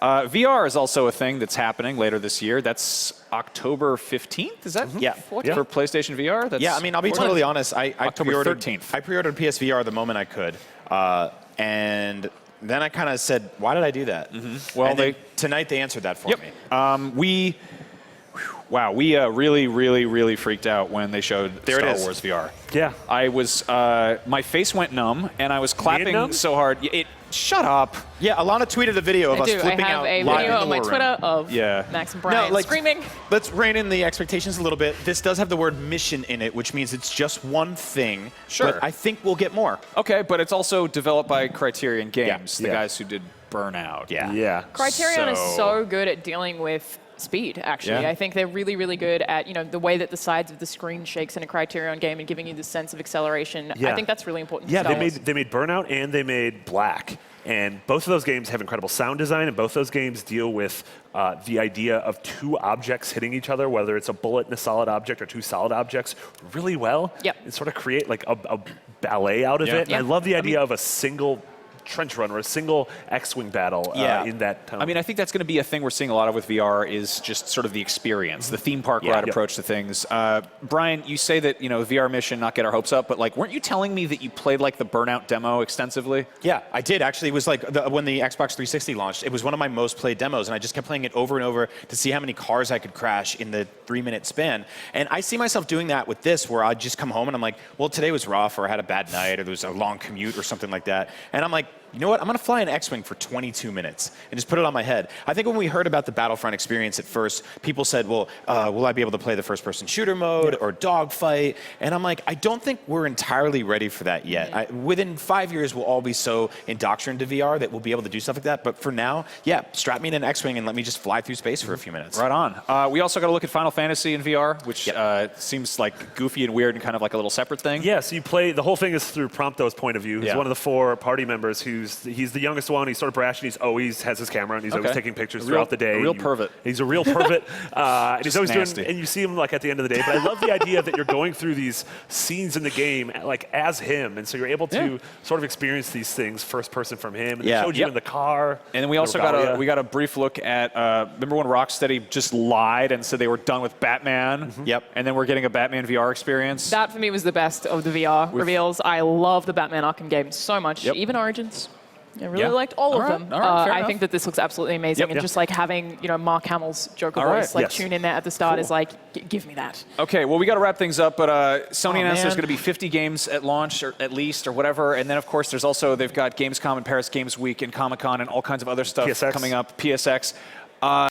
VR is also a thing that's happening later this year. That's October 15th, is that? Yeah. For PlayStation VR? That's I mean, I'll be totally honest. I October 13th. I pre-ordered PSVR the moment I could. And then I kind of said, why did I do that? Well, tonight they answered that for me. We really freaked out when they showed Star Wars VR. Yeah. I was, my face went numb, and I was clapping so hard. Shut up. Yeah, Alana tweeted a video of us flipping out. I have a video on my Twitter of Max and Brian screaming. Let's rein in the expectations a little bit. This does have the word mission in it, which means it's just one thing. Sure. But I think we'll get more. Okay, but it's also developed by Criterion Games, the guys who did Burnout. Yeah. Criterion is so good at dealing with speed, actually. Yeah. I think they're really good at, the way that the sides of the screen shakes in a Criterion game and giving you the sense of acceleration. I think that's really important. Yeah, they made Burnout and they made Black. And both of those games have incredible sound design, and both those games deal with the idea of two objects hitting each other, whether it's a bullet and a solid object or two solid objects, really well. Yep. And sort of create like a ballet out of it. And I love the idea of a single trench run or a single X-Wing battle in that tone. I mean, I think that's going to be a thing we're seeing a lot of with VR is just sort of the experience, the theme park ride approach to things. Brian, you say that, VR mission, not get our hopes up, but like, weren't you telling me that you played like the Burnout demo extensively? Yeah, I did actually. It was like when the Xbox 360 launched, it was one of my most played demos, and I just kept playing it over and over to see how many cars I could crash in the 3-minute span. And I see myself doing that with this, where I'd just come home and I'm like, well, today was rough, or I had a bad night, or there was a long commute or something like that. And I'm like, you know what? I'm going to fly an X-Wing for 22 minutes and just put it on my head. I think when we heard about the Battlefront experience at first, people said, well, will I be able to play the first-person shooter mode or dogfight? And I'm like, I don't think we're entirely ready for that yet. Within 5 years, we'll all be so indoctrinated to VR that we'll be able to do stuff like that. But for now, strap me in an X-Wing and let me just fly through space for a few minutes. Right on. We also got to look at Final Fantasy in VR, which seems like goofy and weird and kind of like a little separate thing. Yeah, so you play, the whole thing is through Prompto's point of view. He's one of the 4 party members he's the youngest one. He's sort of brash, and he's always has his camera, and he's always taking pictures throughout the day. A real pervert. He's a real pervert. And he's always nasty. doing, and you see him like at the end of the day. But I love the idea that you're going through these scenes in the game like as him, and so you're able to sort of experience these things first person from him. And they showed you in the car. And then we also got a brief look at remember when Rocksteady just lied and said they were done with Batman? And then we're getting a Batman VR experience. That for me was the best of the VR reveals. I love the Batman Arkham games so much, even Origins. I really liked all of them. I think that this looks absolutely amazing. And just like having, Mark Hamill's Joker voice, tune in there at the start is like, give me that. Okay, well, we got to wrap things up, but Sony announced there's going to be 50 games at launch, or at least, or whatever. And then, of course, there's also, they've got Gamescom and Paris Games Week and Comic-Con and all kinds of other stuff coming up, PSX.